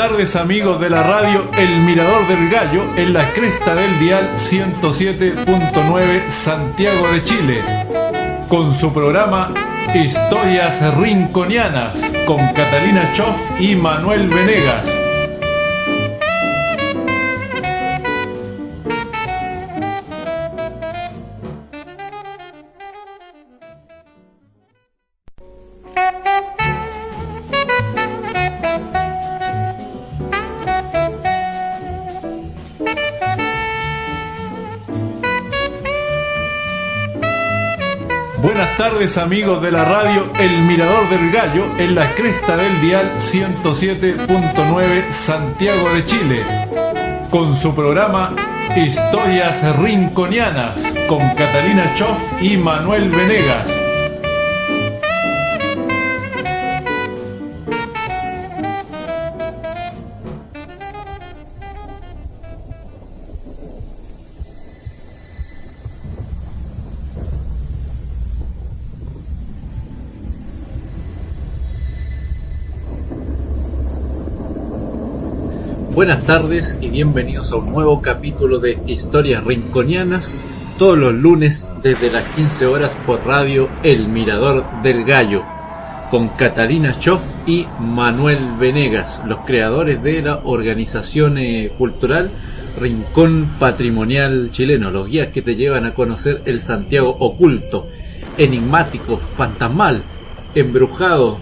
tardes, amigos de la radio El Mirador del Gallo, en la cresta del dial 107.9 Santiago de Chile, con su programa Historias Rinconianas, con Catalina Choff y Manuel Venegas. Buenas tardes, amigos de la radio El Mirador del Gallo, en la cresta del dial 107.9 Santiago de Chile, con su programa Historias Rinconianas, con Catalina Choff y Manuel Venegas. Buenas tardes y bienvenidos a un nuevo capítulo de Historias Rinconianas, todos los lunes desde las 15 horas por radio El Mirador del Gallo, con Catalina Choff y Manuel Venegas, los creadores de la organización cultural Rincón Patrimonial Chileno, los guías que te llevan a conocer el Santiago oculto, enigmático, fantasmal, embrujado,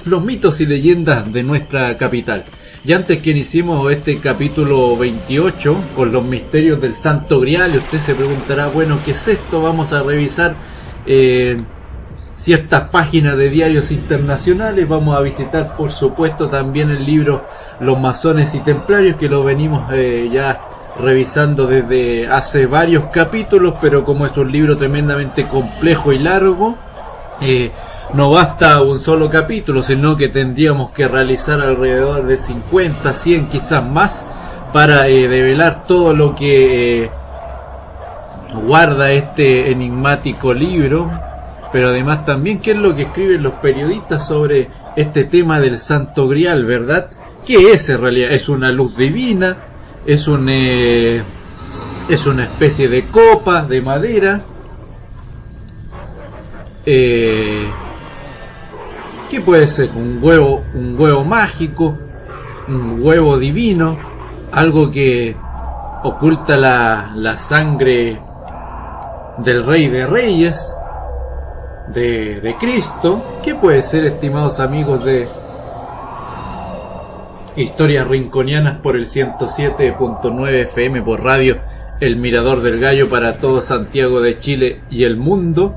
los mitos y leyendas de nuestra capital. Y antes que iniciemos este capítulo 28 con los misterios del Santo Grial, y usted se preguntará, bueno, ¿qué es esto? Vamos a revisar ciertas páginas de diarios internacionales. Vamos a visitar, por supuesto, también el libro Los Masones y Templarios, que lo venimos ya revisando desde hace varios capítulos, pero como es un libro tremendamente complejo y largo, no basta un solo capítulo, sino que tendríamos que realizar alrededor de 50, 100, quizás más, para develar todo lo que guarda este enigmático libro, pero además también qué es lo que escriben los periodistas sobre este tema del Santo Grial, ¿verdad? ¿Qué es en realidad? ¿Es una luz divina? ¿Es una especie de copa de madera? ¿Qué puede ser? ¿Un huevo mágico? ¿Un huevo divino? ¿Algo que oculta la sangre del Rey de Reyes? ¿De Cristo? ¿Qué puede ser, estimados amigos de Historias Rinconianas por el 107.9 FM por radio El Mirador del Gallo para todo Santiago de Chile y el mundo?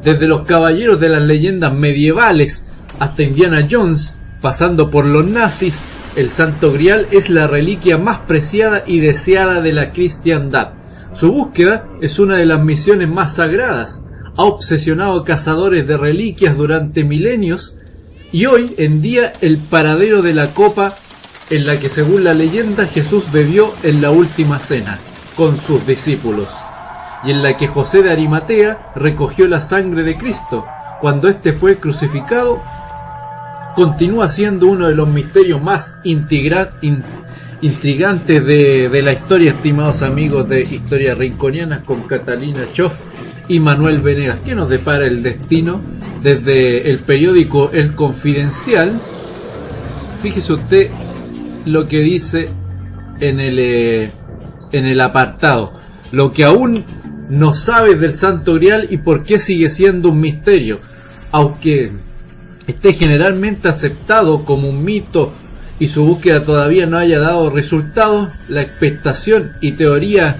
Desde los caballeros de las leyendas medievales hasta Indiana Jones, pasando por los nazis, el Santo Grial es la reliquia más preciada y deseada de la cristiandad. Su búsqueda es una de las misiones más sagradas. Ha obsesionado a cazadores de reliquias durante milenios y hoy en día el paradero de la copa en la que, según la leyenda, Jesús bebió en la última cena con sus discípulos, y en la que José de Arimatea recogió la sangre de Cristo cuando éste fue crucificado, continúa siendo uno de los misterios más intrigantes de la historia, estimados amigos de Historias Rinconianas, con Catalina Choff y Manuel Venegas. ¿Qué nos depara el destino? Desde el periódico El Confidencial, fíjese usted lo que dice en el apartado: lo que aún no sabes del Santo Grial y por qué sigue siendo un misterio. Aunque esté generalmente aceptado como un mito y su búsqueda todavía no haya dado resultados, la expectación y teoría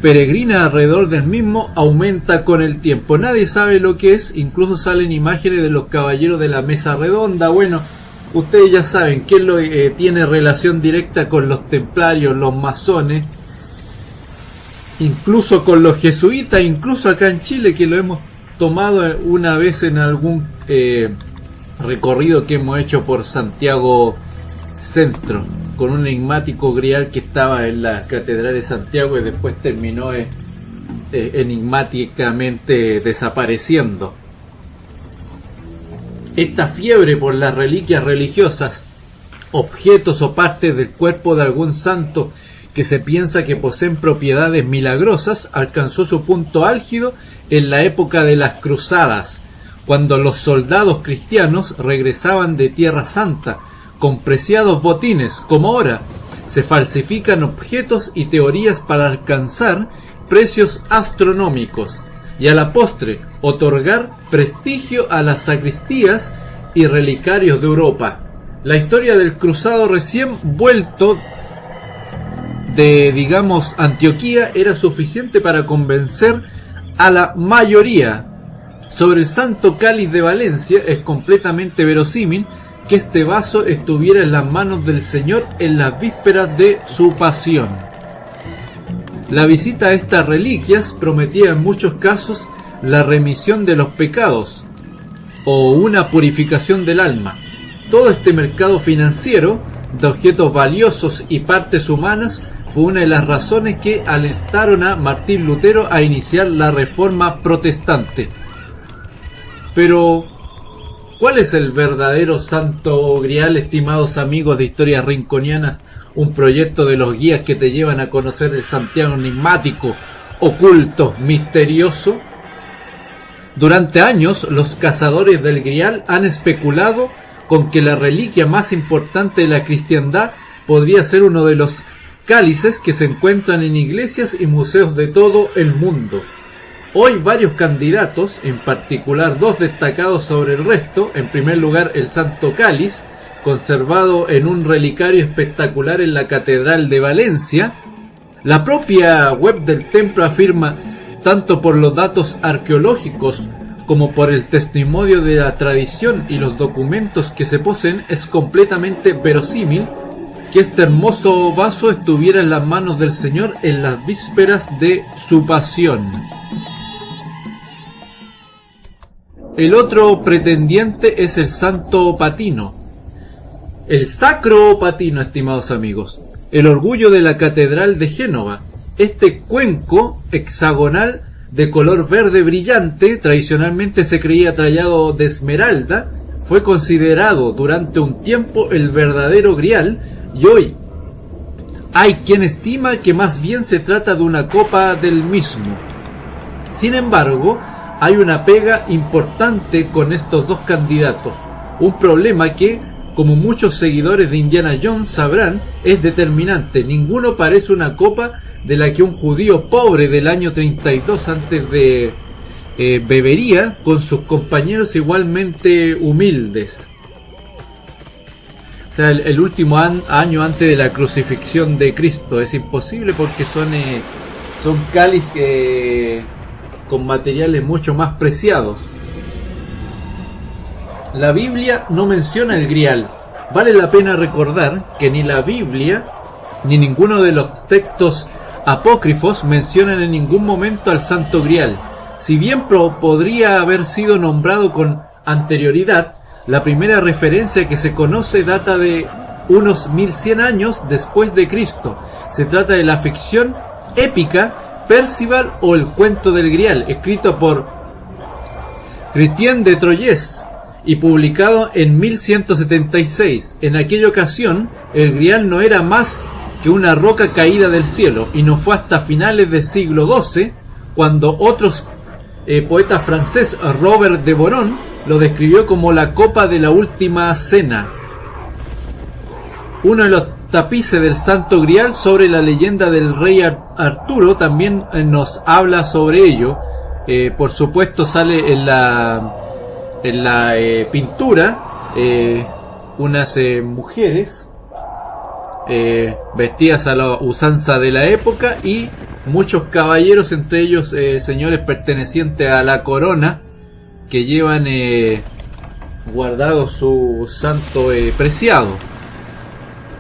peregrina alrededor del mismo aumenta con el tiempo. Nadie sabe lo que es, incluso salen imágenes de los caballeros de la mesa redonda. Bueno, ustedes ya saben que lo tiene relación directa con los templarios, los masones, incluso con los jesuitas, incluso acá en Chile, que lo hemos tomado una vez en algún recorrido que hemos hecho por Santiago Centro, con un enigmático grial que estaba en la Catedral de Santiago y después terminó enigmáticamente desapareciendo. Esta fiebre por las reliquias religiosas objetos o partes del cuerpo de algún santo que se piensa que poseen propiedades milagrosas, alcanzó su punto álgido en la época de las cruzadas, cuando los soldados cristianos regresaban de Tierra Santa con preciados botines. Como ahora, se falsifican objetos y teorías para alcanzar precios astronómicos y a la postre otorgar prestigio a las sacristías y relicarios de Europa. La historia del cruzado recién vuelto de, digamos, Antioquía era suficiente para convencer a la mayoría. Sobre el Santo Cáliz de Valencia es completamente verosímil que este vaso estuviera en las manos del Señor en las vísperas de su pasión. La visita a estas reliquias prometía en muchos casos la remisión de los pecados o una purificación del alma. Todo este mercado financiero de objetos valiosos y partes humanas fue una de las razones que alentaron a Martín Lutero a iniciar la Reforma Protestante. Pero, ¿cuál es el verdadero Santo Grial, estimados amigos de Historias Rinconianas? Un proyecto de los guías que te llevan a conocer el Santiago enigmático, oculto, misterioso. Durante años, los cazadores del Grial han especulado con que la reliquia más importante de la cristiandad podría ser uno de los cálices que se encuentran en iglesias y museos de todo el mundo. Hoy varios candidatos, en particular dos destacados sobre el resto. En primer lugar, el Santo Cáliz, conservado en un relicario espectacular en la Catedral de Valencia. La propia web del templo afirma, tanto por los datos arqueológicos como por el testimonio de la tradición y los documentos que se poseen, es completamente verosímil que este hermoso vaso estuviera en las manos del Señor en las vísperas de su pasión. El otro pretendiente es el Santo Patino. El Sacro Patino, estimados amigos, el orgullo de la Catedral de Génova. Este cuenco hexagonal de color verde brillante, tradicionalmente se creía tallado de esmeralda, fue considerado durante un tiempo el verdadero Grial, y hoy hay quien estima que más bien se trata de una copa del mismo. Sin embargo, hay una pega importante con estos dos candidatos, un problema que, como muchos seguidores de Indiana Jones sabrán, es determinante. Ninguno parece una copa de la que un judío pobre del año 32 antes de bebería con sus compañeros igualmente humildes. O sea, el último año antes de la crucifixión de Cristo. Es imposible porque son cáliz con materiales mucho más preciados. La Biblia no menciona el Grial. Vale la pena recordar que ni la Biblia ni ninguno de los textos apócrifos mencionan en ningún momento al Santo Grial. Si bien podría haber sido nombrado con anterioridad, la primera referencia que se conoce data de unos 1100 años después de Cristo. Se trata de la ficción épica Percival o el cuento del Grial, escrito por Chrétien de Troyes y publicado en 1176. En aquella ocasión, el Grial no era más que una roca caída del cielo, y no fue hasta finales del siglo XII cuando otros poeta francés, Robert de Boron, lo describió como la copa de la última cena. Uno de los tapices del Santo Grial sobre la leyenda del rey Arturo también nos habla sobre ello. Por supuesto sale en la pintura unas mujeres vestidas a la usanza de la época y muchos caballeros, entre ellos señores pertenecientes a la corona, que llevan guardado su santo preciado.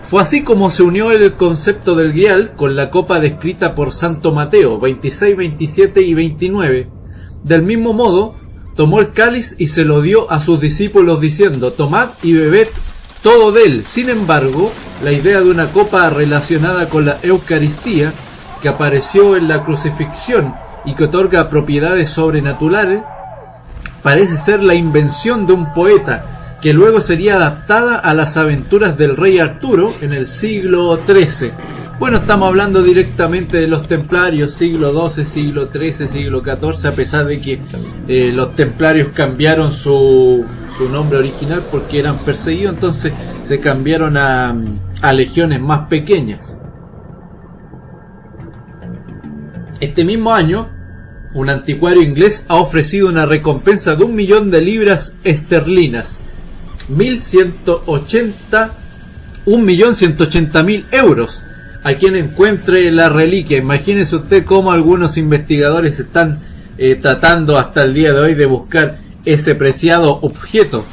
Fue así como se unió el concepto del Grial con la copa descrita por Santo Mateo 26, 27 y 29. Del mismo modo, tomó el cáliz y se lo dio a sus discípulos diciendo: tomad y bebed todo de él. Sin embargo, la idea de una copa relacionada con la Eucaristía, que apareció en la crucifixión y que otorga propiedades sobrenaturales, parece ser la invención de un poeta que luego sería adaptada a las aventuras del rey Arturo en el siglo XIII. Bueno, estamos hablando directamente de los templarios, siglo XII, siglo XIII, siglo XIV, a pesar de que los templarios cambiaron su nombre original porque eran perseguidos, entonces se cambiaron a legiones más pequeñas. Este mismo año, un anticuario inglés ha ofrecido una recompensa de 1.000.000 de libras esterlinas, 1.180.000 euros, a quien encuentre la reliquia. Imagínense usted cómo algunos investigadores están tratando hasta el día de hoy de buscar ese preciado objeto,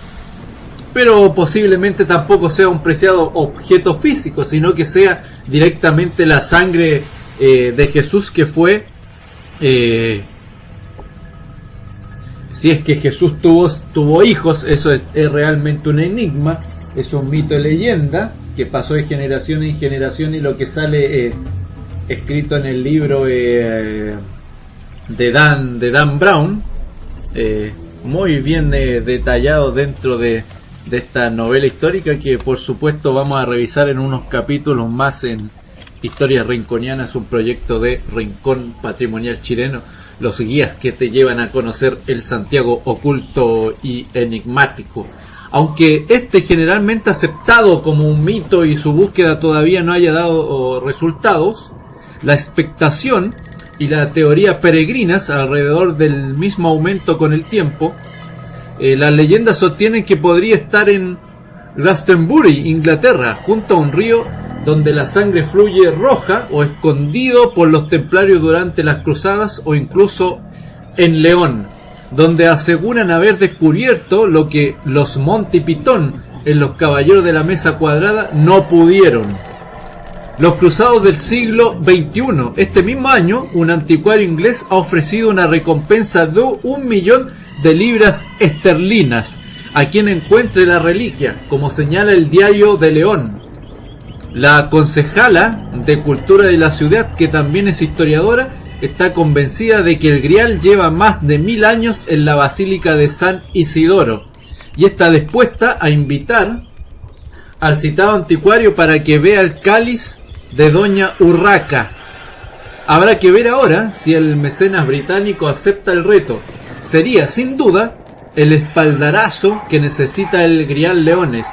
pero posiblemente tampoco sea un preciado objeto físico, sino que sea directamente la sangre de Jesús, que fue si es que Jesús tuvo hijos. Eso es realmente un enigma, es un mito de leyenda que pasó de generación en generación, y lo que sale escrito en el libro de Dan Brown, muy bien detallado dentro de esta novela histórica, que por supuesto vamos a revisar en unos capítulos más en Historias Rinconianas, un proyecto de Rincón Patrimonial Chileno, los guías que te llevan a conocer el Santiago oculto y enigmático. Aunque este generalmente aceptado como un mito y su búsqueda todavía no haya dado resultados, la expectación y la teoría peregrinas alrededor del mismo aumento con el tiempo. Las leyendas sostienen que podría estar en Glastonbury, Inglaterra, junto a un río donde la sangre fluye roja, o escondido por los templarios durante las cruzadas, o incluso en León, donde aseguran haber descubierto lo que los Monty Python en Los Caballeros de la Mesa Cuadrada no pudieron. Los cruzados del siglo XXI. Este mismo año, un anticuario inglés ha ofrecido una recompensa de 1.000.000 de libras esterlinas a quien encuentre la reliquia, como señala el Diario de León. La concejala de Cultura de la ciudad, que también es historiadora, está convencida de que el Grial lleva más de 1000 años en la Basílica de San Isidoro, y está dispuesta a invitar al citado anticuario para que vea el cáliz de Doña Urraca. Habrá que ver ahora si el mecenas británico acepta el reto. Sería, sin duda, el espaldarazo que necesita el Grial Leones,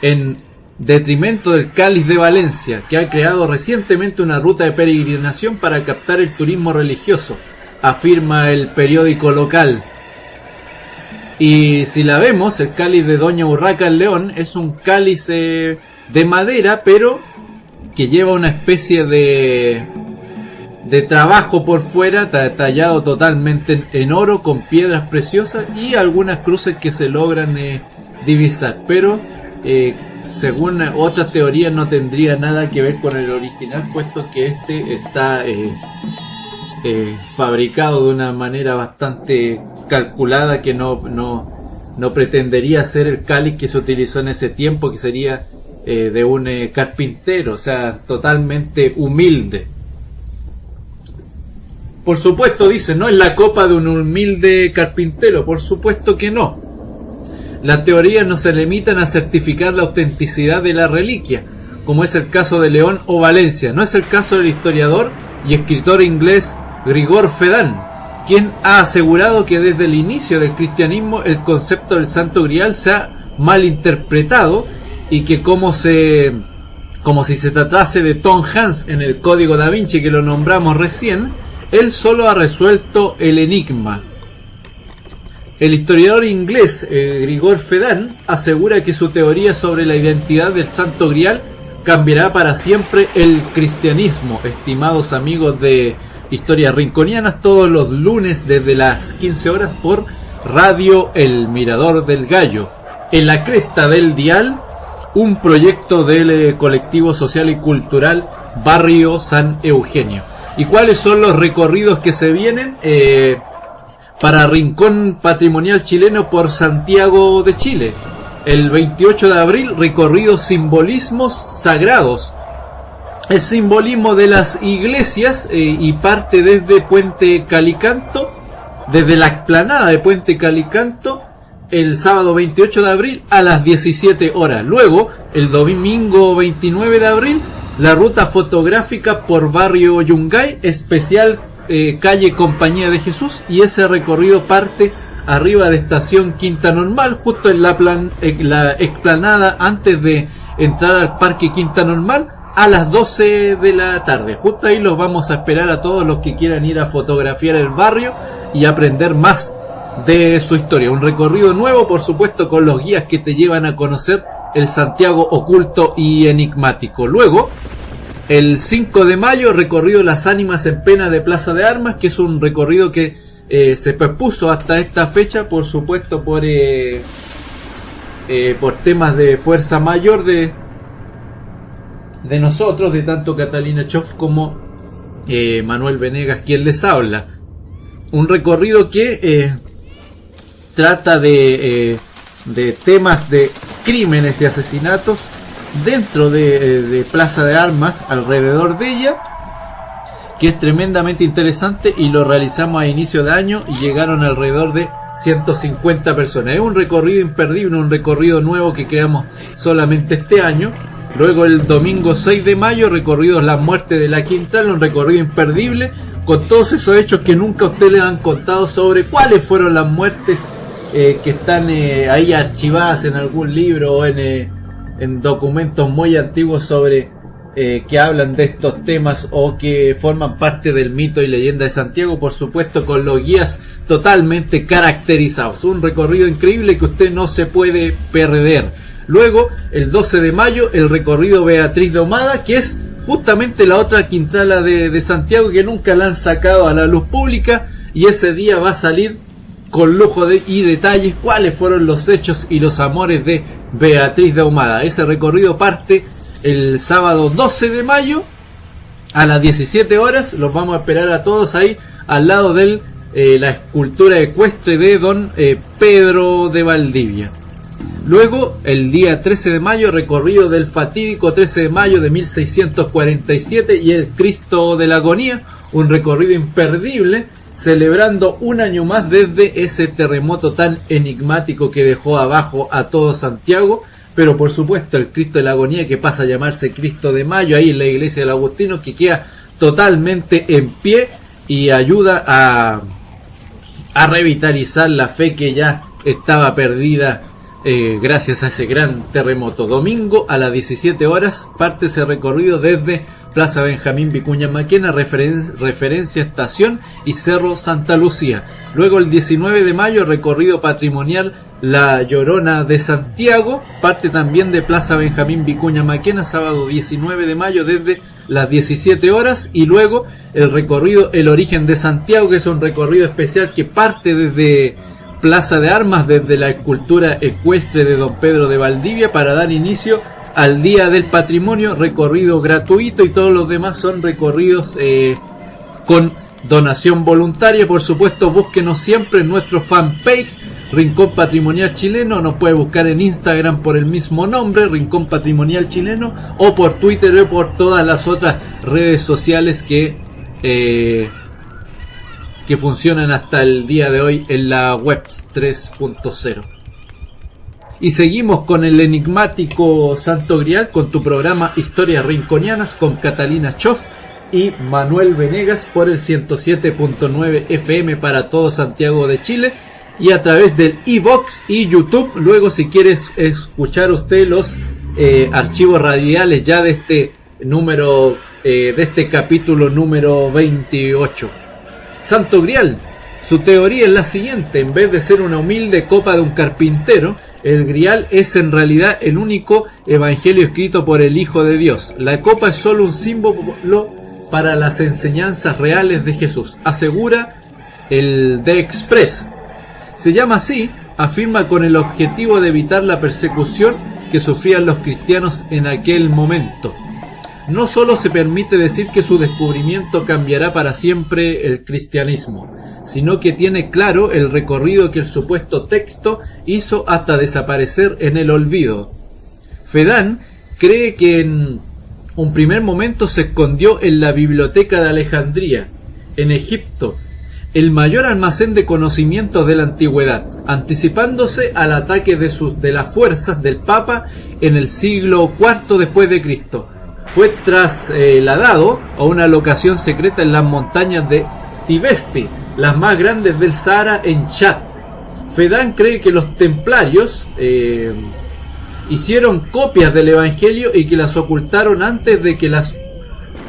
en detrimento del Cáliz de Valencia, que ha creado recientemente una ruta de peregrinación para captar el turismo religioso, afirma el periódico local. Y si la vemos, el cáliz de Doña Urraca en León es un cáliz de madera, pero que lleva una especie de trabajo por fuera, tallado totalmente en oro, con piedras preciosas y algunas cruces que se logran divisar, pero según otras teorías no tendría nada que ver con el original, puesto que este está fabricado de una manera bastante calculada, que no pretendería ser el cáliz que se utilizó en ese tiempo, que sería de un carpintero, o sea, totalmente humilde. Por supuesto, dice, no es la copa de un humilde carpintero, por supuesto que no. Las teorías no se limitan a certificar la autenticidad de la reliquia, como es el caso de León o Valencia. No es el caso del historiador y escritor inglés Grigor Fedan, quien ha asegurado que desde el inicio del cristianismo el concepto del Santo Grial se ha malinterpretado, y que como si se tratase de Tom Hanks en el Código Da Vinci, que lo nombramos recién, él solo ha resuelto el enigma. El historiador inglés Grigor Fedan asegura que su teoría sobre la identidad del Santo Grial cambiará para siempre el cristianismo. Estimados amigos de Historias Rinconianas, todos los lunes desde las 15 horas por Radio El Mirador del Gallo, en la cresta del dial, un proyecto del colectivo social y cultural Barrio San Eugenio. ¿Y cuáles son los recorridos que se vienen? Para Rincón Patrimonial Chileno por Santiago de Chile. El 28 de abril, recorrido Simbolismos Sagrados. El simbolismo de las iglesias, y parte desde Puente Calicanto, desde la explanada de Puente Calicanto, el sábado 28 de abril a las 17 horas. Luego, el domingo 29 de abril, la ruta fotográfica por barrio Yungay, especial calle Compañía de Jesús, y ese recorrido parte arriba de estación Quinta Normal, justo en la explanada antes de entrar al parque Quinta Normal, a las 12 de la tarde. Justo ahí los vamos a esperar a todos los que quieran ir a fotografiar el barrio y aprender más de su historia. Un recorrido nuevo, por supuesto, con los guías que te llevan a conocer el Santiago oculto y enigmático. Luego, el 5 de mayo, recorrido Las Ánimas en Pena de Plaza de Armas, que es un recorrido que se pospuso hasta esta fecha, por supuesto, por temas de fuerza mayor de nosotros, de tanto Catalina Choff como Manuel Venegas, quien les habla. Un recorrido que trata de temas de crímenes y asesinatos dentro de Plaza de Armas, alrededor de ella, que es tremendamente interesante, y lo realizamos a inicio de año y llegaron alrededor de 150 personas. Es un recorrido imperdible, un recorrido nuevo que creamos solamente este año. Luego el domingo 6 de mayo, recorridos La Muerte de la Quintral, un recorrido imperdible con todos esos hechos que nunca ustedes les han contado sobre cuáles fueron las muertes que están ahí archivadas en algún libro o en documentos muy antiguos sobre que hablan de estos temas o que forman parte del mito y leyenda de Santiago, por supuesto con los guías totalmente caracterizados. Un recorrido increíble que usted no se puede perder. Luego, el 12 de mayo, el recorrido Beatriz de Ahumada, que es justamente la otra quintrala de Santiago que nunca la han sacado a la luz pública, y ese día va a salir con lujo y detalles cuáles fueron los hechos y los amores de Beatriz de Ahumada. Ese recorrido parte el sábado 12 de mayo a las 17 horas. Los vamos a esperar a todos ahí al lado de la escultura ecuestre de don Pedro de Valdivia. Luego, el día 13 de mayo, recorrido del fatídico 13 de mayo de 1647 y el Cristo de la Agonía, un recorrido imperdible, celebrando un año más desde ese terremoto tan enigmático que dejó abajo a todo Santiago. Pero por supuesto el Cristo de la Agonía, que pasa a llamarse Cristo de Mayo, ahí en la iglesia del Agustino, que queda totalmente en pie y ayuda a revitalizar la fe que ya estaba perdida gracias a ese gran terremoto. Domingo a las 17 horas parte ese recorrido desde Plaza Benjamín Vicuña Maquena, referencia estación, y Cerro Santa Lucía. Luego el 19 de mayo, recorrido patrimonial La Llorona de Santiago, parte también de Plaza Benjamín Vicuña Maquena, sábado 19 de mayo desde las 17 horas. Y luego el recorrido El Origen de Santiago, que es un recorrido especial que parte desde Plaza de Armas, desde la escultura ecuestre de don Pedro de Valdivia, para dar inicio al Día del Patrimonio, recorrido gratuito, y todos los demás son recorridos con donación voluntaria. Por supuesto, búsquenos siempre en nuestro fanpage Rincón Patrimonial Chileno, nos puede buscar en Instagram por el mismo nombre, Rincón Patrimonial Chileno, o por Twitter o por todas las otras redes sociales que funcionan hasta el día de hoy en la web 3.0. Y seguimos con el enigmático Santo Grial, con tu programa Historias Rinconianas, con Catalina Choff y Manuel Venegas por el 107.9 FM para todo Santiago de Chile, y a través del iVoox y YouTube. Luego, si quieres escuchar usted los archivos radiales ya de este número, de este capítulo número 28. Santo Grial, su teoría es la siguiente: en vez de ser una humilde copa de un carpintero, el Grial es en realidad el único evangelio escrito por el Hijo de Dios. La copa es solo un símbolo para las enseñanzas reales de Jesús, asegura el The Express. Se llama así, afirma, con el objetivo de evitar la persecución que sufrían los cristianos en aquel momento. No solo se permite decir que su descubrimiento cambiará para siempre el cristianismo, sino que tiene claro el recorrido que el supuesto texto hizo hasta desaparecer en el olvido. Fedán cree que en un primer momento se escondió en la biblioteca de Alejandría, en Egipto, el mayor almacén de conocimientos de la antigüedad, anticipándose al ataque de las fuerzas del Papa en el siglo IV después de Cristo. Fue trasladado a una locación secreta en las montañas de Tibesti, las más grandes del Sahara en Chad. Fedán cree que los templarios hicieron copias del Evangelio y que las ocultaron antes de que las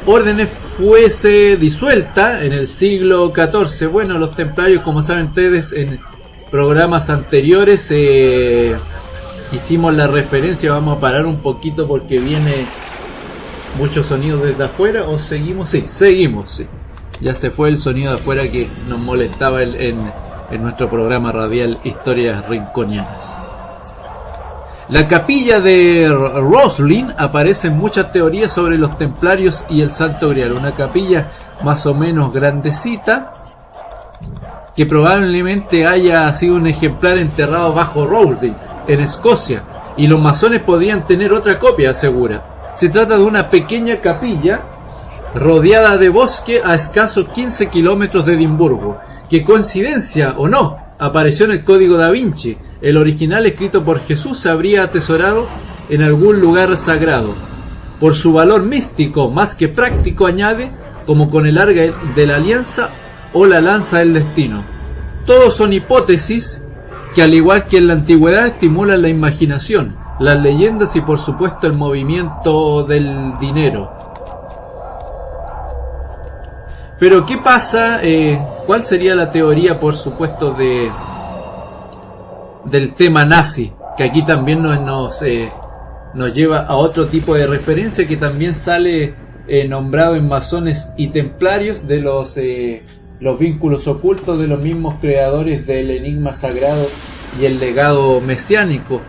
órdenes fuese disuelta en el siglo XIV. Bueno, los templarios, como saben ustedes, en programas anteriores hicimos la referencia. Vamos a parar un poquito porque viene mucho sonido desde afuera. ¿O seguimos? Sí, seguimos, sí. Ya se fue el sonido de afuera que nos molestaba en nuestro programa radial Historias Rinconianas. La capilla de Roslin aparece en muchas teorías sobre los templarios y el Santo Grial. Una capilla más o menos grandecita, que probablemente haya sido un ejemplar enterrado bajo Roslin, en Escocia, y los masones podrían tener otra copia, asegura. Se trata de una pequeña capilla rodeada de bosque a escasos 15 kilómetros de Edimburgo, que, coincidencia o no, apareció en el Código Da Vinci. El original, escrito por Jesús, se habría atesorado en algún lugar sagrado. Por su valor místico más que práctico, añade, como con el arca de la alianza o la lanza del destino. Todos son hipótesis que, al igual que en la antigüedad, estimulan la imaginación, las leyendas y por supuesto el movimiento del dinero. Pero ¿qué pasa? ¿Cuál sería la teoría, por supuesto, del tema nazi? Que aquí también nos lleva a otro tipo de referencia que también sale nombrado en masones y templarios, de los vínculos ocultos de los mismos creadores del enigma sagrado y el legado mesiánico.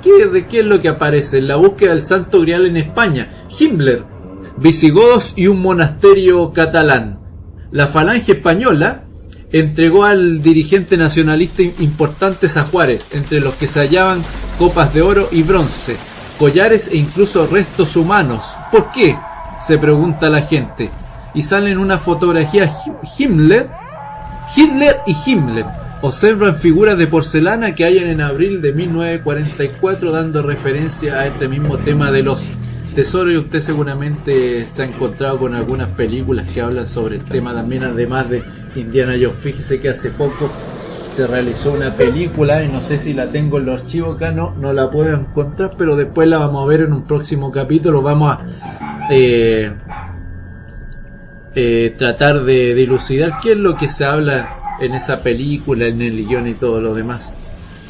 ¿De qué es lo que aparece? En la búsqueda del Santo Grial en España, Himmler, visigodos y un monasterio catalán. La falange española entregó al dirigente nacionalista importantes ajuares, entre los que se hallaban copas de oro y bronce, collares e incluso restos humanos. ¿Por qué?, se pregunta la gente. Y sale en una fotografía Hitler y Himmler. Observan figuras de porcelana que hayan en abril de 1944, dando referencia a este mismo tema de los tesoros. Y usted seguramente se ha encontrado con algunas películas que hablan sobre el tema también, además de Indiana Jones. Fíjese que hace poco se realizó una película, y no sé si la tengo en los archivos acá, no la puedo encontrar, pero después la vamos a ver en un próximo capítulo. Vamos a tratar de dilucidar qué es lo que se habla en esa película, en el guión y todo lo demás,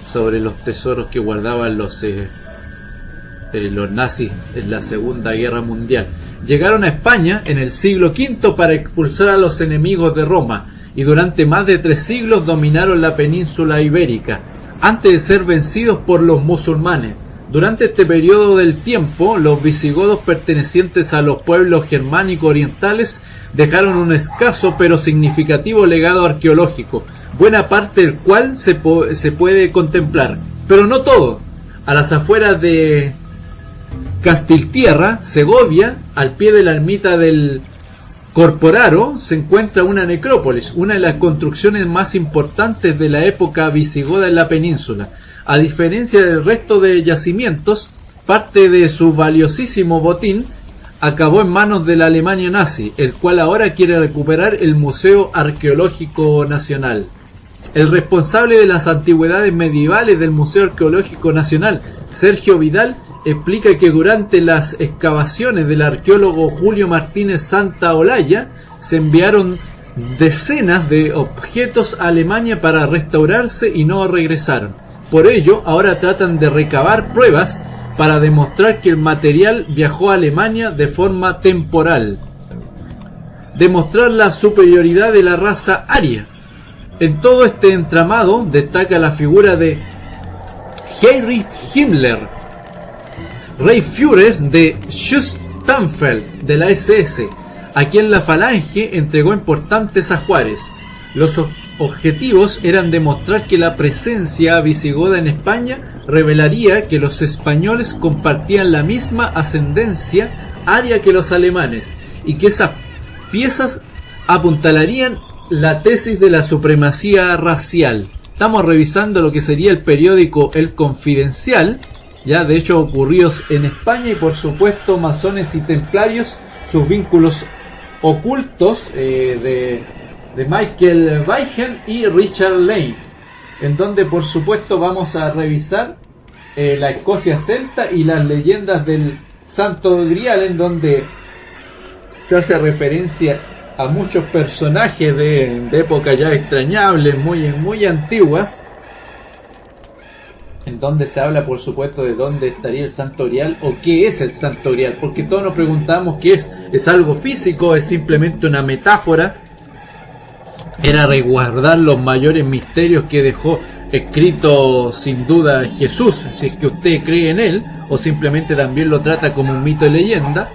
sobre los tesoros que guardaban los nazis en la Segunda Guerra Mundial. Llegaron a España en el siglo V para expulsar a los enemigos de Roma, y durante más de 3 siglos dominaron la península ibérica, antes de ser vencidos por los musulmanes. Durante este periodo del tiempo, los visigodos, pertenecientes a los pueblos germánicos orientales, dejaron un escaso pero significativo legado arqueológico, buena parte del cual se puede contemplar, pero no todo. A las afueras de Castiltierra, Segovia, al pie de la ermita del Corporaro, se encuentra una necrópolis, una de las construcciones más importantes de la época visigoda en la península. A diferencia del resto de yacimientos, parte de su valiosísimo botín acabó en manos de la Alemania nazi, el cual ahora quiere recuperar el Museo Arqueológico Nacional. El responsable de las antigüedades medievales del Museo Arqueológico Nacional, Sergio Vidal, explica que durante las excavaciones del arqueólogo Julio Martínez Santaolalla se enviaron decenas de objetos a Alemania para restaurarse y no regresaron. Por ello, ahora tratan de recabar pruebas para demostrar que el material viajó a Alemania de forma temporal. Demostrar la superioridad de la raza aria. En todo este entramado destaca la figura de Heinrich Himmler, Reichsführer de Schutzstaffel de la SS, a quien la falange entregó importantes ajuares. Los objetivos eran demostrar que la presencia visigoda en España revelaría que los españoles compartían la misma ascendencia aria que los alemanes, y que esas piezas apuntalarían la tesis de la supremacía racial. Estamos revisando lo que sería el periódico El Confidencial, ya de hechos ocurridos en España y por supuesto masones y templarios, sus vínculos ocultos de Michael Weigen y Richard Lane, en donde por supuesto vamos a revisar la Escocia celta y las leyendas del Santo Grial, en donde se hace referencia a muchos personajes de épocas ya extrañables, muy antiguas, en donde se habla por supuesto de dónde estaría el Santo Grial o qué es el Santo Grial, porque todos nos preguntamos qué es algo físico, es simplemente una metáfora, era resguardar los mayores misterios que dejó escrito sin duda Jesús, si es que usted cree en él, o simplemente también lo trata como un mito y leyenda.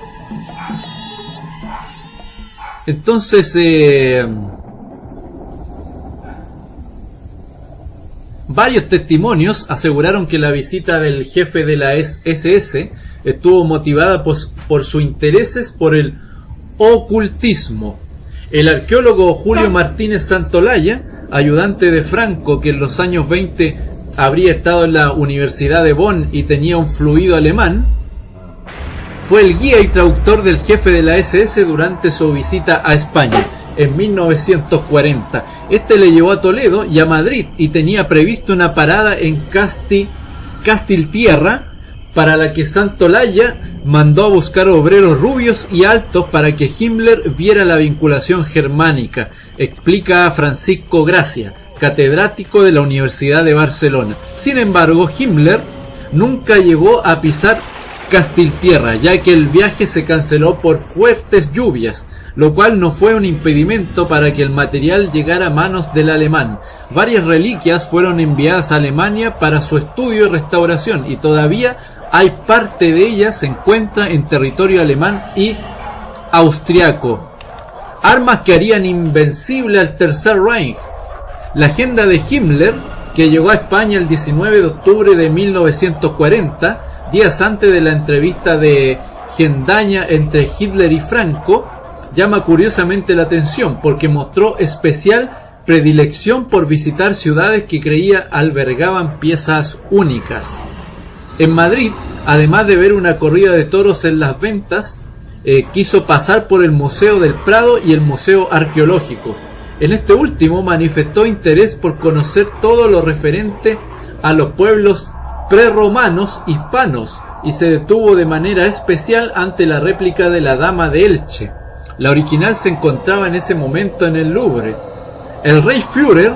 Entonces varios testimonios aseguraron que la visita del jefe de la SS estuvo motivada por sus intereses por el ocultismo. El arqueólogo Julio Martínez Santolaya, ayudante de Franco, que en los años 20 habría estado en la Universidad de Bonn y tenía un fluido alemán, fue el guía y traductor del jefe de la SS durante su visita a España en 1940. Este le llevó a Toledo y a Madrid y tenía previsto una parada en Castiltierra, para la que Santolaya mandó a buscar obreros rubios y altos para que Himmler viera la vinculación germánica, explica Francisco Gracia, catedrático de la Universidad de Barcelona. Sin embargo, Himmler nunca llegó a pisar Castiltierra, ya que el viaje se canceló por fuertes lluvias, lo cual no fue un impedimento para que el material llegara a manos del alemán. Varias reliquias fueron enviadas a Alemania para su estudio y restauración, y todavía hay parte de ellas se encuentra en territorio alemán y austriaco. Armas que harían invencible al Tercer Reich. La agenda de Himmler, que llegó a España el 19 de octubre de 1940, días antes de la entrevista de Gendaña entre Hitler y Franco, llama curiosamente la atención porque mostró especial predilección por visitar ciudades que creía albergaban piezas únicas. En Madrid, además de ver una corrida de toros en las ventas, quiso pasar por el Museo del Prado y el Museo Arqueológico. En este último manifestó interés por conocer todo lo referente a los pueblos prerromanos hispanos y se detuvo de manera especial ante la réplica de la Dama de Elche. La original se encontraba en ese momento en el Louvre. El rey Führer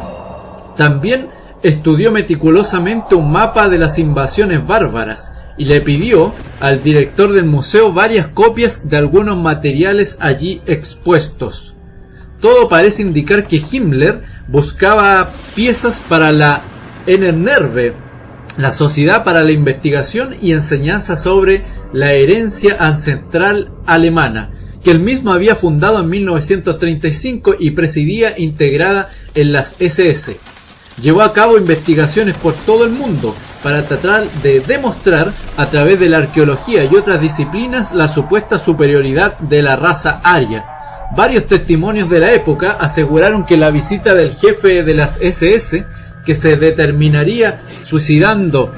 también estudió meticulosamente un mapa de las invasiones bárbaras y le pidió al director del museo varias copias de algunos materiales allí expuestos. Todo parece indicar que Himmler buscaba piezas para la NNRV, la Sociedad para la Investigación y Enseñanza sobre la Herencia Ancestral Alemana, que él mismo había fundado en 1935 y presidía integrada en las SS. Llevó a cabo investigaciones por todo el mundo para tratar de demostrar a través de la arqueología y otras disciplinas la supuesta superioridad de la raza aria. Varios testimonios de la época aseguraron que la visita del jefe de las SS, que se terminaría suicidando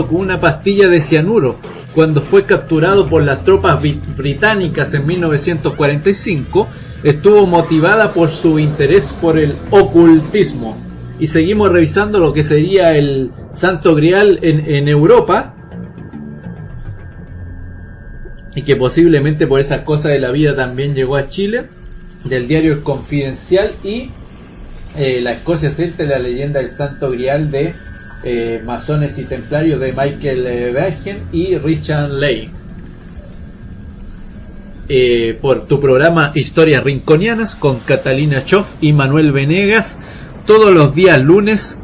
con una pastilla de cianuro cuando fue capturado por las tropas británicas en 1945, estuvo motivada por su interés por el ocultismo. Y seguimos revisando lo que sería el Santo Grial en Europa, y que posiblemente por esas cosas de la vida también llegó a Chile, del diario El Confidencial, y la Escocia celta, la leyenda del Santo Grial de masones y templarios de Michael Weigen y Richard Lane. Por tu programa Historias Rinconianas con Catalina Choff y Manuel Venegas, todos los días lunes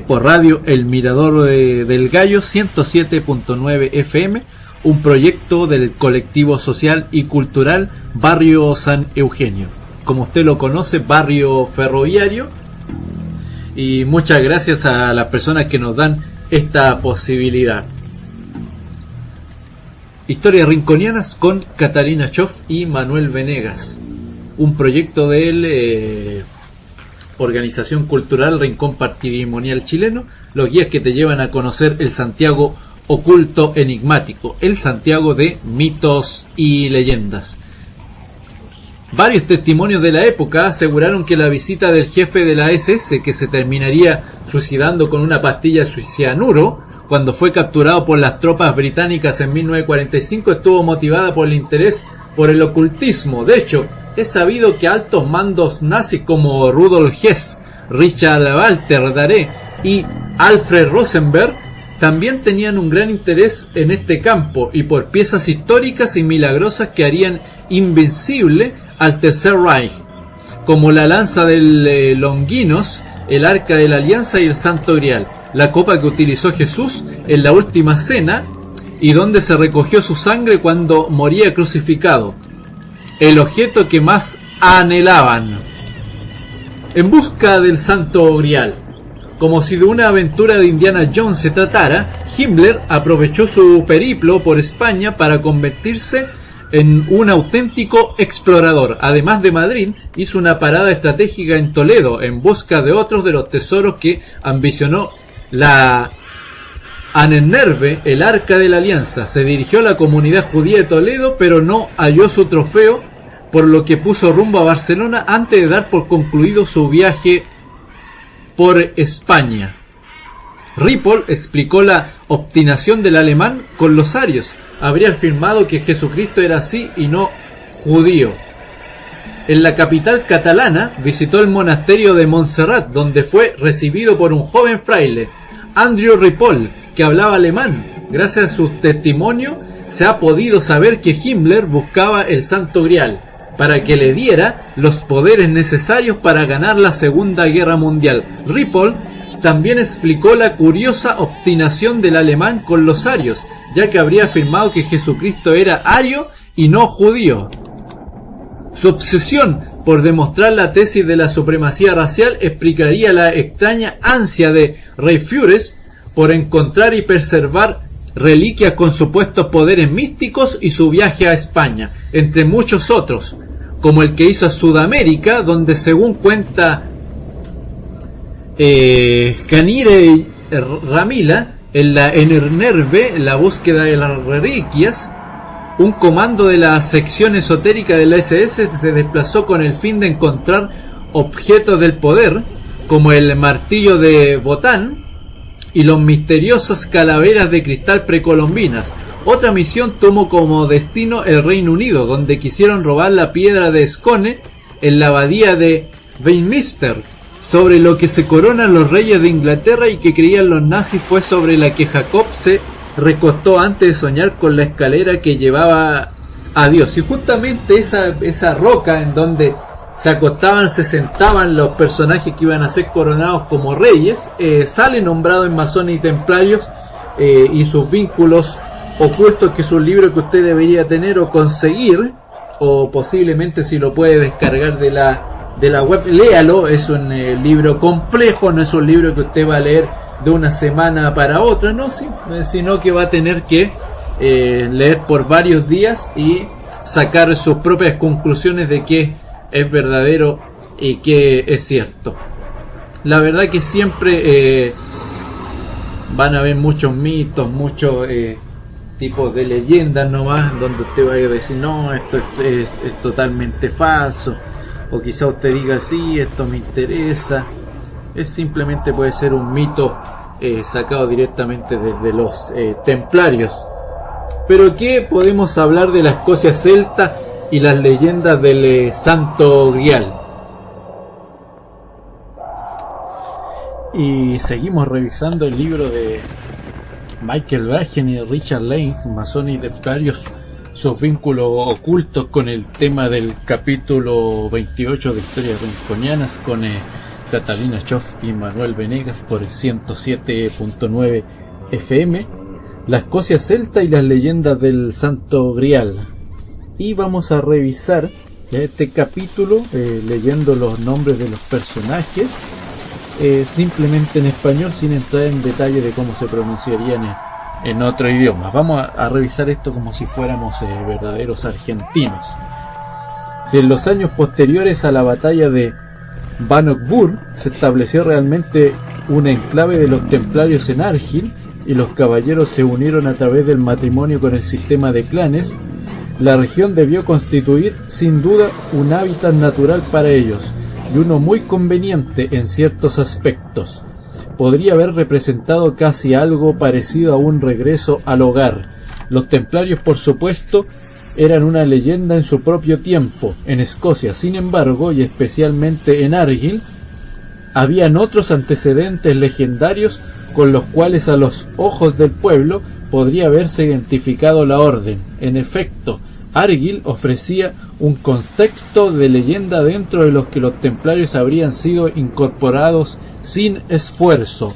por radio El Mirador del Gallo 107.9 FM, un proyecto del colectivo social y cultural Barrio San Eugenio, como usted lo conoce, barrio ferroviario. Y muchas gracias a las personas que nos dan esta posibilidad. Historias Rinconianas con Catalina Choff y Manuel Venegas. un proyecto de él, Organización Cultural Rincón Patrimonial Chileno, los guías que te llevan a conocer el Santiago oculto enigmático, el Santiago de mitos y leyendas. Varios testimonios de la época aseguraron que la visita del jefe de la SS, que se terminaría suicidando con una pastilla de cianuro cuando fue capturado por las tropas británicas en 1945, estuvo motivada por el interés por el ocultismo. De hecho, es sabido que altos mandos nazis como Rudolf Hess, Richard Walter Daré y Alfred Rosenberg también tenían un gran interés en este campo y por piezas históricas y milagrosas que harían invencible al Tercer Reich, como la lanza del Longinos, el Arca de la Alianza y el Santo Grial, la copa que utilizó Jesús en la última cena y donde se recogió su sangre cuando moría crucificado, el objeto que más anhelaban. En busca del Santo Grial, como si de una aventura de Indiana Jones se tratara, Himmler aprovechó su periplo por España para convertirse en un auténtico explorador. Además de Madrid, hizo una parada estratégica en Toledo en busca de otros de los tesoros que ambicionó la Ahnenerve, el Arca de la Alianza. Se dirigió a la comunidad judía de Toledo, pero no halló su trofeo, por lo que puso rumbo a Barcelona antes de dar por concluido su viaje por España. Ripoll explicó la obstinación del alemán con los arios. Habría afirmado que Jesucristo era así y no judío. En la capital catalana visitó el monasterio de Montserrat, donde fue recibido por un joven fraile, Andrew Ripoll, que hablaba alemán. Gracias a su testimonio se ha podido saber que Himmler buscaba el Santo Grial para que le diera los poderes necesarios para ganar la Segunda Guerra Mundial. Ripoll también explicó la curiosa obstinación del alemán con los arios, ya que habría afirmado que Jesucristo era ario y no judío. Su obsesión por demostrar la tesis de la supremacía racial explicaría la extraña ansia de Reichsführer por encontrar y preservar reliquias con supuestos poderes místicos y su viaje a España, entre muchos otros, como el que hizo a Sudamérica, donde según cuenta Canire Ramila, en la Ahnenerve, la búsqueda de las reliquias, un comando de la sección esotérica de la SS se desplazó con el fin de encontrar objetos del poder, como el martillo de Botán y las misteriosas calaveras de cristal precolombinas. Otra misión tomó como destino el Reino Unido, donde quisieron robar la piedra de Scone en la abadía de Westminster, sobre lo que se coronan los reyes de Inglaterra y que creían los nazis fue sobre la que Jacob se recostó antes de soñar con la escalera que llevaba a Dios. Y justamente esa roca en donde se acostaban, se sentaban los personajes que iban a ser coronados como reyes, sale nombrado en masones y templarios, y sus vínculos ocultos, que es un libro que usted debería tener o conseguir, o posiblemente si lo puede descargar de la web, léalo. Es un libro complejo, no es un libro que usted va a leer de una semana para otra, no, sino que va a tener que leer por varios días y sacar sus propias conclusiones de qué es verdadero y qué es cierto. La verdad que siempre van a haber muchos mitos, muchos tipos de leyendas nomás, donde usted va a decir no, esto es totalmente falso, o quizá usted diga sí, esto me interesa. Es simplemente puede ser un mito sacado directamente desde los templarios. Pero ¿qué podemos hablar de la Escocia celta y las leyendas del Santo Grial? Y seguimos revisando el libro de Michael Bergen y Richard Lane, masones y templarios, sus vínculos ocultos, con el tema del capítulo 28 de Historias Rinconianas, con Catalina Choff y Manuel Venegas por el 107.9 FM, la Escocia celta y las leyendas del Santo Grial. Y vamos a revisar este capítulo leyendo los nombres de los personajes, simplemente en español, sin entrar en detalle de cómo se pronunciarían en otro idioma. Vamos a revisar esto como si fuéramos verdaderos argentinos. Si en los años posteriores a la batalla de Bannockburn se estableció realmente un enclave de los templarios en Argyll y los caballeros se unieron a través del matrimonio con el sistema de clanes, la región debió constituir sin duda un hábitat natural para ellos y uno muy conveniente en ciertos aspectos. Podría haber representado casi algo parecido a un regreso al hogar. Los templarios, por supuesto, eran una leyenda en su propio tiempo en Escocia. Sin embargo, y especialmente en Argyll, habían otros antecedentes legendarios con los cuales a los ojos del pueblo podría haberse identificado la orden. En efecto, Argyll ofrecía un contexto de leyenda dentro de los que los templarios habrían sido incorporados sin esfuerzo.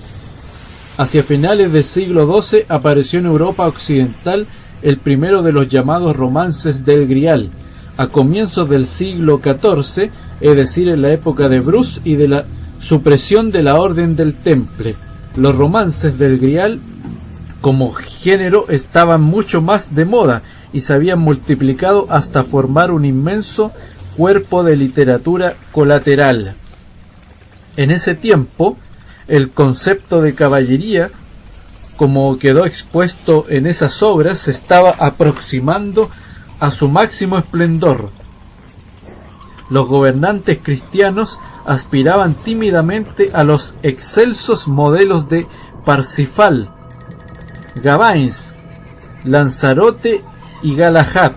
Hacia finales del siglo XII apareció en Europa occidental el primero de los llamados romances del Grial. A comienzos del siglo XIV, es decir, en la época de Bruce y de la supresión de la Orden del Temple, los romances del Grial como género estaban mucho más de moda y se habían multiplicado hasta formar un inmenso cuerpo de literatura colateral. En ese tiempo, el concepto de caballería, como quedó expuesto en esas obras, se estaba aproximando a su máximo esplendor. Los gobernantes cristianos aspiraban tímidamente a los excelsos modelos de Parsifal, Gawain, Lanzarote y Galahad,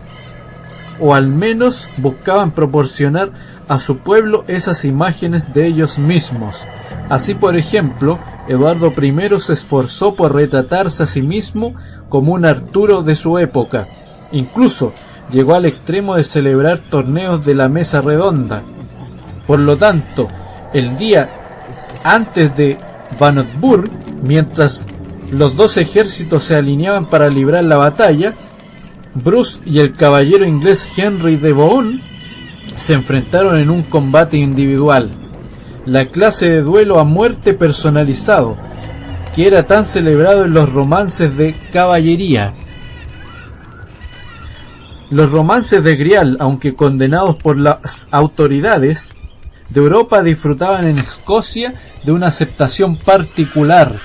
o al menos buscaban proporcionar a su pueblo esas imágenes de ellos mismos. Así, por ejemplo, Eduardo I se esforzó por retratarse a sí mismo como un Arturo de su época. Incluso llegó al extremo de celebrar torneos de la mesa redonda. Por lo tanto, el día antes de Bannockburn, mientras los dos ejércitos se alineaban para librar la batalla, Bruce y el caballero inglés Henry de Bohun se enfrentaron en un combate individual, la clase de duelo a muerte personalizado, que era tan celebrado en los romances de caballería. Los romances de Grial, aunque condenados por las autoridades de Europa, disfrutaban en Escocia de una aceptación particular.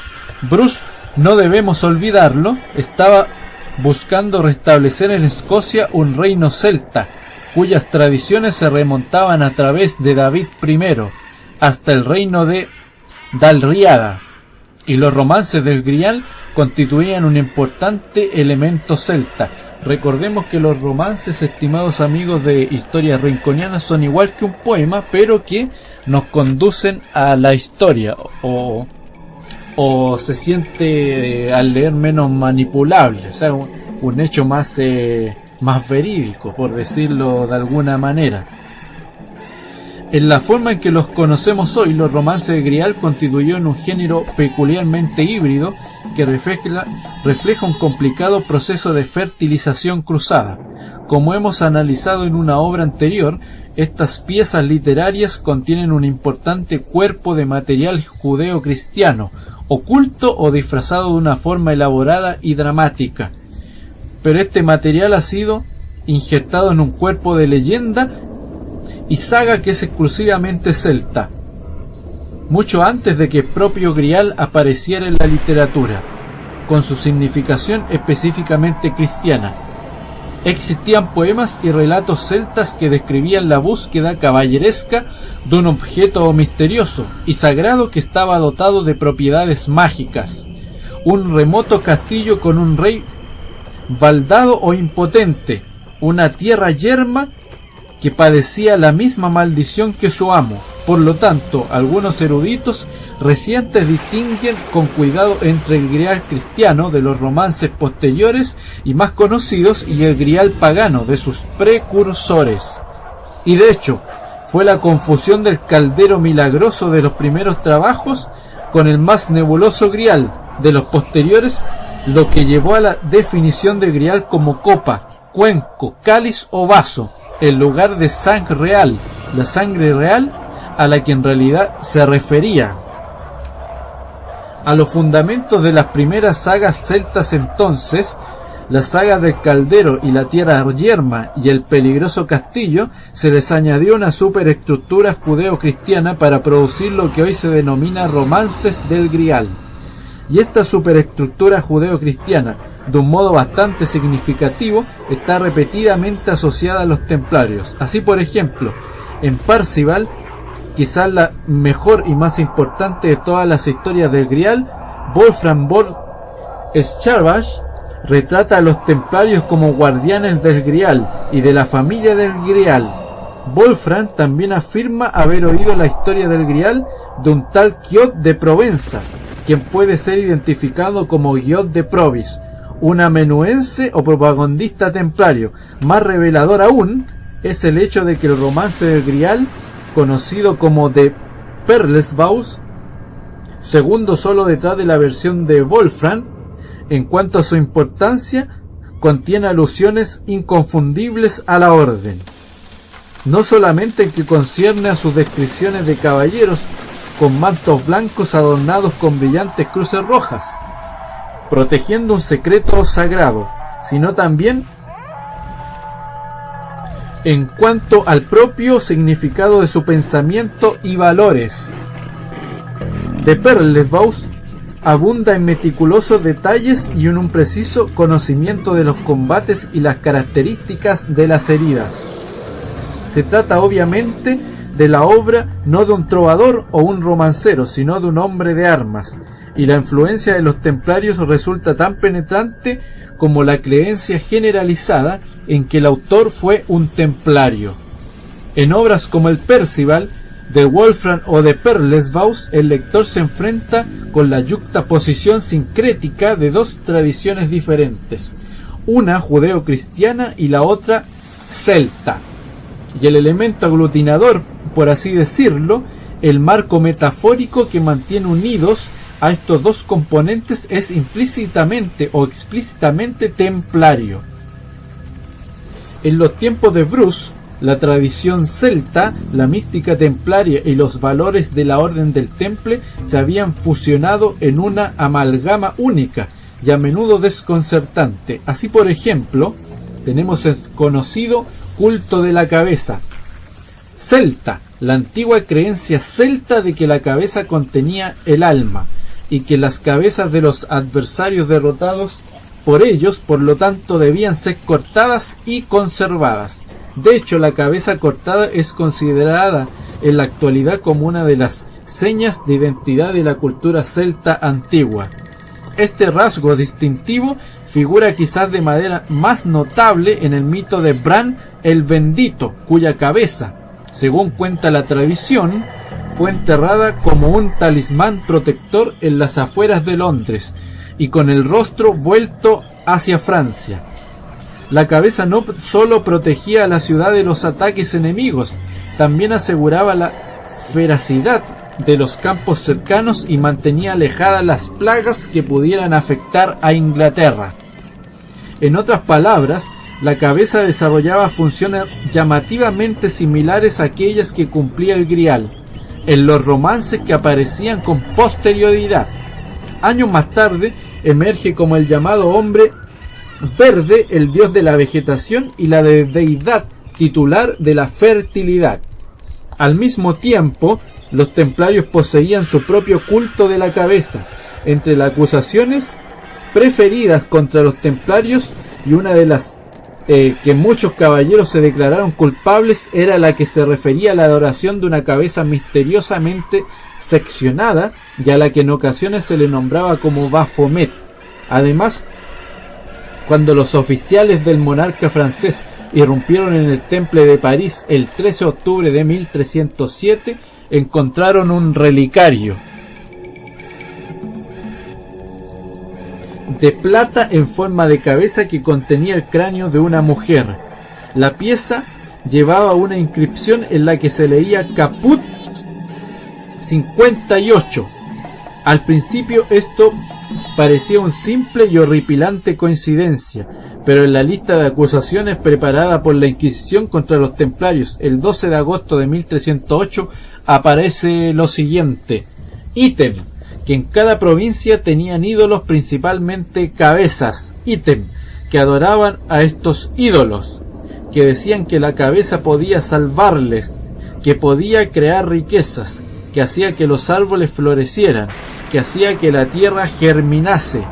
Bruce, no debemos olvidarlo, estaba buscando restablecer en Escocia un reino celta, cuyas tradiciones se remontaban a través de David I hasta el reino de Dalriada, y los romances del Grial constituían un importante elemento celta. Recordemos que los romances, estimados amigos de Historias Rinconianas, son igual que un poema, pero que nos conducen a la historia, o se siente al leer menos manipulable, o sea, un hecho más verídico, por decirlo de alguna manera. En la forma en que los conocemos hoy, los romances de Grial constituyeron un género peculiarmente híbrido que refleja un complicado proceso de fertilización cruzada. Como hemos analizado en una obra anterior, estas piezas literarias contienen un importante cuerpo de material judeo-cristiano, oculto o disfrazado de una forma elaborada y dramática. Pero este material ha sido injertado en un cuerpo de leyenda y saga que es exclusivamente celta, mucho antes de que el propio Grial apareciera en la literatura, con su significación específicamente cristiana. Existían poemas y relatos celtas que describían la búsqueda caballeresca de un objeto misterioso y sagrado que estaba dotado de propiedades mágicas, un remoto castillo con un rey baldado o impotente, una tierra yerma que padecía la misma maldición que su amo. Por lo tanto, algunos eruditos recientes distinguen con cuidado entre el Grial cristiano de los romances posteriores y más conocidos y el Grial pagano de sus precursores. Y de hecho, fue la confusión del caldero milagroso de los primeros trabajos con el más nebuloso Grial de los posteriores lo que llevó a la definición de Grial como copa, cuenco, cáliz o vaso, en lugar de sangre real, la sangre real a la que en realidad se refería. A los fundamentos de las primeras sagas celtas entonces, Las sagas del Caldero y la Tierra Yerma y el peligroso castillo, se les añadió una superestructura judeo-cristiana para producir lo que hoy se denomina romances del Grial. Y esta superestructura judeo-cristiana, de un modo bastante significativo, está repetidamente asociada a los templarios. Así, por ejemplo, en Parzival, quizás la mejor y más importante de todas las historias del Grial, Wolfram von Scharbach retrata a los templarios como guardianes del Grial y de la familia del Grial. Wolfram también afirma haber oído la historia del Grial de un tal Guillot de Provenza, quien puede ser identificado como Guillot de Provis, un amanuense o propagandista templario. Más revelador aún es el hecho de que el romance del Grial, conocido como de Perlesvaus, segundo solo detrás de la versión de Wolfram, en cuanto a su importancia, contiene alusiones inconfundibles a la orden. No solamente en que concierne a sus descripciones de caballeros con mantos blancos adornados con brillantes cruces rojas, protegiendo un secreto sagrado, sino también en cuanto al propio significado de su pensamiento y valores. De Perlesvaus abunda en meticulosos detalles y en un preciso conocimiento de los combates y las características de las heridas. Se trata obviamente de la obra no de un trovador o un romancero, sino de un hombre de armas, y la influencia de los templarios resulta tan penetrante como la creencia generalizada en que el autor fue un templario. En obras como el Percival, de Wolfram o de Perlesvaus, el lector se enfrenta con la yuxtaposición sincrética de dos tradiciones diferentes, una judeo-cristiana y la otra celta, y el elemento aglutinador, por así decirlo, el marco metafórico que mantiene unidos a estos dos componentes es implícitamente o explícitamente templario. En los tiempos de Bruce, la tradición celta, la mística templaria y los valores de la Orden del Temple se habían fusionado en una amalgama única y a menudo desconcertante. Así, por ejemplo, tenemos el conocido culto de la cabeza. Celta, la antigua creencia celta de que la cabeza contenía el alma y que las cabezas de los adversarios derrotados por ellos, por lo tanto, debían ser cortadas y conservadas. De hecho, la cabeza cortada es considerada en la actualidad como una de las señas de identidad de la cultura celta antigua. Este rasgo distintivo figura quizás de manera más notable en el mito de Bran el Bendito, cuya cabeza, según cuenta la tradición, fue enterrada como un talismán protector en las afueras de Londres y con el rostro vuelto hacia Francia. La cabeza no solo protegía a la ciudad de los ataques enemigos, también aseguraba la veracidad de los campos cercanos y mantenía alejadas las plagas que pudieran afectar a Inglaterra. En otras palabras, la cabeza desarrollaba funciones llamativamente similares a aquellas que cumplía el Grial en los romances que aparecían con posterioridad. Años más tarde emerge como el llamado hombre verde, el dios de la vegetación y la deidad titular de la fertilidad. Al mismo tiempo, los templarios poseían su propio culto de la cabeza. Entre las acusaciones preferidas contra los templarios, y una de las que muchos caballeros se declararon culpables, era la que se refería a la adoración de una cabeza misteriosamente seccionada, y a la que en ocasiones se le nombraba como Baphomet. Además, cuando los oficiales del monarca francés irrumpieron en el Temple de París el 13 de octubre de 1307, encontraron un relicario de plata en forma de cabeza que contenía el cráneo de una mujer. La pieza llevaba una inscripción en la que se leía Caput 58. Al principio esto parecía un simple y horripilante coincidencia, pero en la lista de acusaciones preparada por la Inquisición contra los templarios el 12 de agosto de 1308 aparece lo siguiente: ítem, que en cada provincia tenían ídolos, principalmente cabezas; ítem, que adoraban a estos ídolos, que decían que la cabeza podía salvarles, que podía crear riquezas, que hacía que los árboles florecieran, que hacía que la tierra germinase.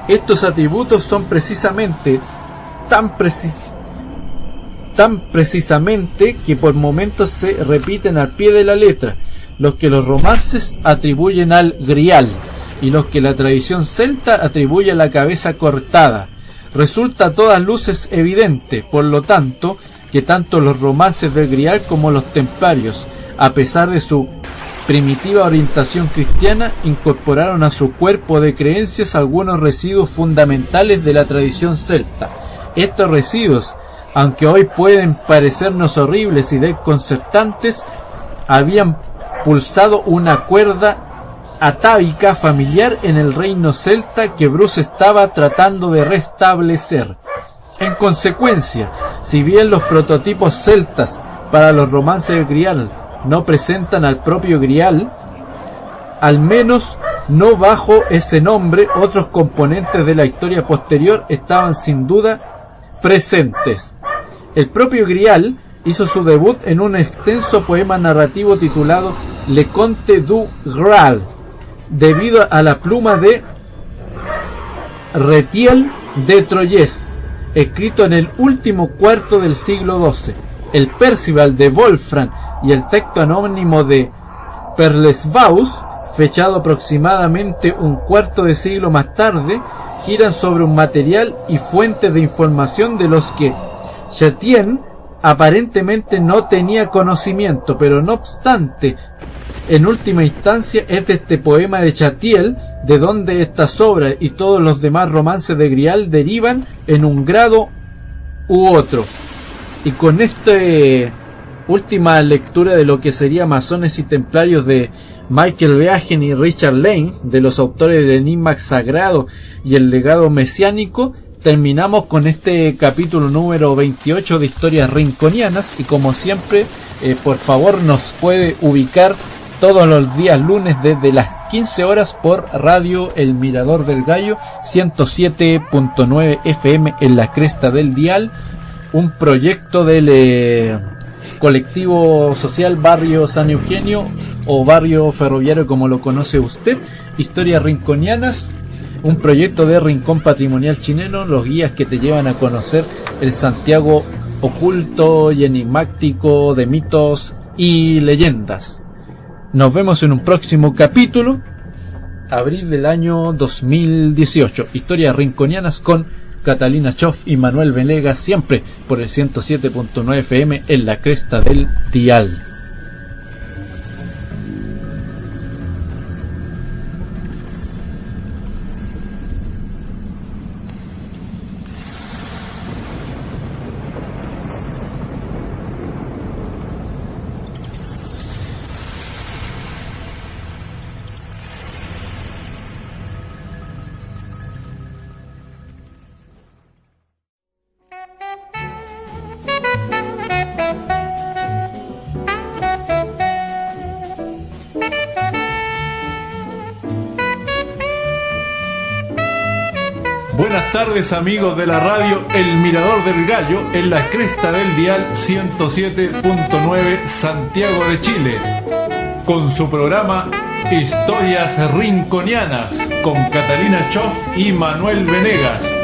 Estos atributos son precisamente tan precisamente que por momentos se repiten al pie de la letra, los que los romances atribuyen al grial y los que la tradición celta atribuye a la cabeza cortada. Resulta a todas luces evidente, por lo tanto, que tanto los romances del grial como los templarios, a pesar de su primitiva orientación cristiana, incorporaron a su cuerpo de creencias algunos residuos fundamentales de la tradición celta. Estos residuos, aunque hoy pueden parecernos horribles y desconcertantes, habían pulsado una cuerda atávica familiar en el reino celta que Bruce estaba tratando de restablecer. En consecuencia, si bien los prototipos celtas para los romances del grial no presentan al propio grial, al menos no bajo ese nombre, otros componentes de la historia posterior estaban sin duda presentes. El propio grial hizo su debut en un extenso poema narrativo titulado Le Conte du Graal, debido a la pluma de Retiel de Troyes, escrito en el último cuarto del siglo XII. El Percival de Wolfram y el texto anónimo de Perlesvaus, fechado aproximadamente un cuarto de siglo más tarde, giran sobre un material y fuentes de información de los que Chatien aparentemente no tenía conocimiento, pero no obstante, en última instancia es de este poema de Chatiel de donde estas obras y todos los demás romances de Grial derivan en un grado u otro. Y con esta última lectura de lo que sería Masones y Templarios de Michael Beagen y Richard Lane, de los autores del Enigma Sagrado y el Legado Mesiánico, terminamos con este capítulo número 28 de Historias Rinconianas. Y como siempre, por favor nos puede ubicar todos los días lunes desde las 15 horas por Radio El Mirador del Gallo 107.9 FM en la cresta del dial, un proyecto del colectivo social Barrio San Eugenio o Barrio Ferroviario como lo conoce usted. Historias Rinconianas, un proyecto de Rincón Patrimonial Chileno, los guías que te llevan a conocer el Santiago oculto y enigmático de mitos y leyendas. Nos vemos en un próximo capítulo, abril del año 2018. Historias Rinconianas con Catalina Choff y Manuel Venegas, siempre por el 107.9 FM en la cresta del dial. Buenas tardes amigos de la radio El Mirador del Gallo en la cresta del dial 107.9 Santiago de Chile, con su programa Historias Rinconianas con Catalina Choff y Manuel Venegas.